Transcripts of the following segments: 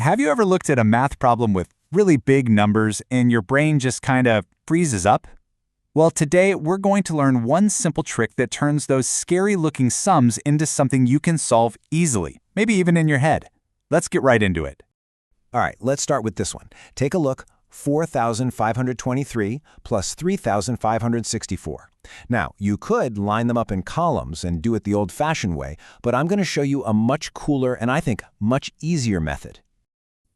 Have you ever looked at a math problem with really big numbers and your brain just kind of freezes up? Well, today we're going to learn one simple trick that turns those scary-looking sums into something you can solve easily, maybe even in your head. Let's get right into it. All right, let's start with this one. Take a look. 4,523 plus 3,564. Now, you could line them up in columns and do it the old-fashioned way, but I'm going to show you a much cooler and I think much easier method.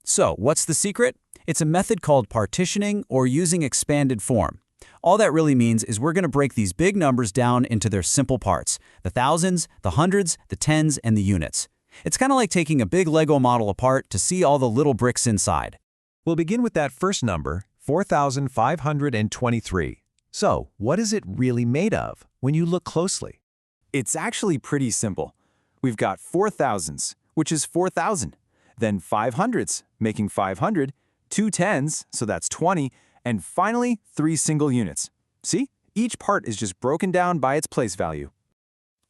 So, what's the secret? It's a method called partitioning or using expanded form. All that really means is we're going to break these big numbers down into their simple parts, the thousands, the hundreds, the tens, and the units. It's kind of like taking a big Lego model apart to see all the little bricks inside. We'll begin with that first number, 4,523. So, what is it really made of when you look closely? It's actually pretty simple. We've got 4 thousands, which is 4,000. Then 5 hundreds, making 500, 2 tens, so that's 20, and finally 3 single units. See? Each part is just broken down by its place value.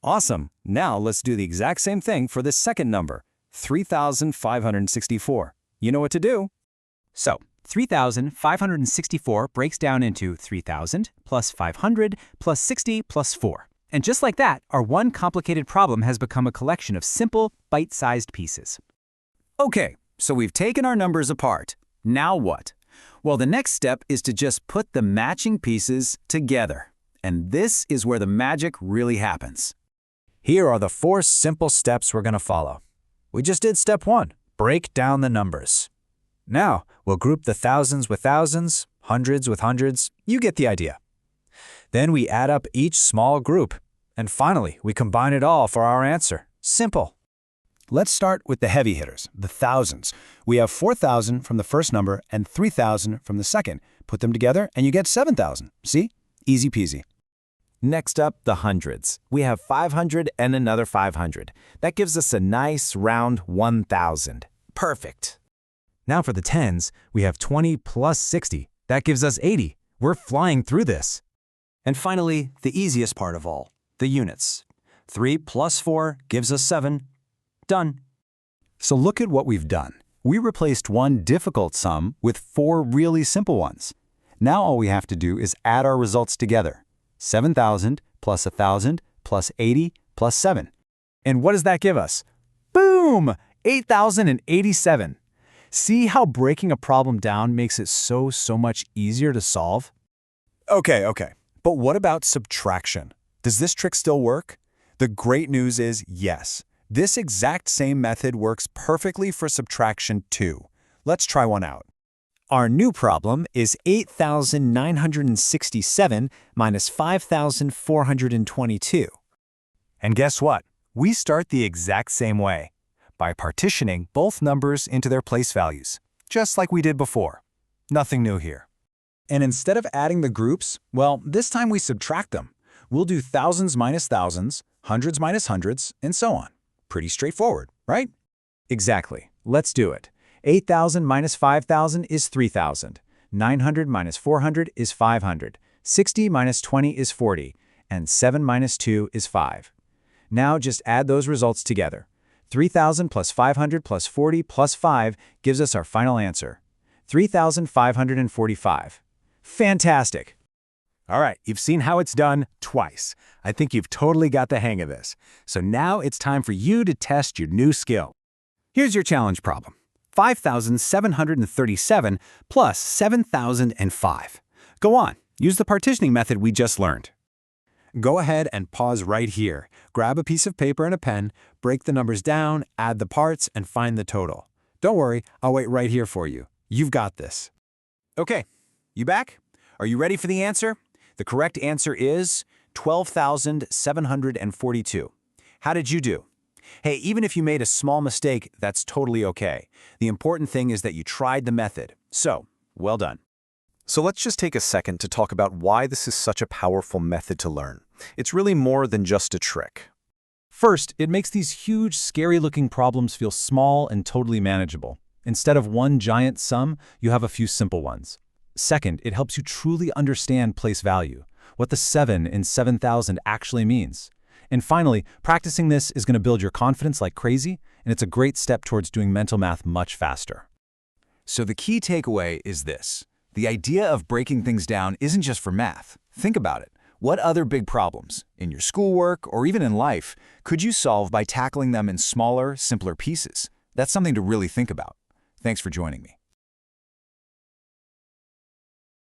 Awesome. Now let's do the exact same thing for the second number, 3,564. You know what to do. So, 3,564 breaks down into 3,000 plus 500 plus 60 plus 4. And just like that, our one complicated problem has become a collection of simple, bite-sized pieces. Okay, so we've taken our numbers apart. Now what? Well, the next step is to just put the matching pieces together. And this is where the magic really happens. Here are the 4 simple steps we're going to follow. We just did step 1, break down the numbers. Now, we'll group the thousands with thousands, hundreds with hundreds. You get the idea. Then we add up each small group. And finally, we combine it all for our answer. Simple. Let's start with the heavy hitters, the thousands. We have 4,000 from the first number and 3,000 from the second. Put them together and you get 7,000. See? Easy peasy. Next up, the hundreds. We have 500 and another 500. That gives us a nice round 1,000. Perfect. Now for the tens, we have 20 plus 60. That gives us 80. We're flying through this. And finally, the easiest part of all, the units. 3 plus 4 gives us 7. Done. So look at what we've done. We replaced one difficult sum with 4 really simple ones. Now all we have to do is add our results together. 7,000 plus 1,000 plus 80 plus 7. And what does that give us? Boom! 8,087. See how breaking a problem down makes it so much easier to solve? Okay. But what about subtraction? Does this trick still work? The great news is yes. This exact same method works perfectly for subtraction too. Let's try one out. Our new problem is 8,967 minus 5,422. And guess what? We start the exact same way, by partitioning both numbers into their place values, just like we did before. Nothing new here. And instead of adding the groups, well, this time we subtract them. We'll do thousands minus thousands, hundreds minus hundreds, and so on. Pretty straightforward, right? Exactly. Let's do it. 8,000 minus 5,000 is 3,000. 900 minus 400 is 500. 60 minus 20 is 40. And 7 minus 2 is 5. Now just add those results together. 3,000 plus 500 plus 40 plus 5 gives us our final answer. 3,545. Fantastic! All right, you've seen how it's done twice. I think you've totally got the hang of this. So now it's time for you to test your new skill. Here's your challenge problem. 5,737 plus 7,005. Go on, use the partitioning method we just learned. Go ahead and pause right here. Grab a piece of paper and a pen, break the numbers down, add the parts, and find the total. Don't worry, I'll wait right here for you. You've got this. Okay, you back? Are you ready for the answer? The correct answer is 12,742. How did you do? Hey, even if you made a small mistake, that's totally okay. The important thing is that you tried the method. So, well done. So let's just take a second to talk about why this is such a powerful method to learn. It's really more than just a trick. First, it makes these huge, scary-looking problems feel small and totally manageable. Instead of one giant sum, you have a few simple ones. Second, it helps you truly understand place value, what the 7 in 7,000 actually means. And finally, practicing this is going to build your confidence like crazy, and it's a great step towards doing mental math much faster. So the key takeaway is this. The idea of breaking things down isn't just for math. Think about it. What other big problems, in your schoolwork or even in life, could you solve by tackling them in smaller, simpler pieces? That's something to really think about. Thanks for joining me.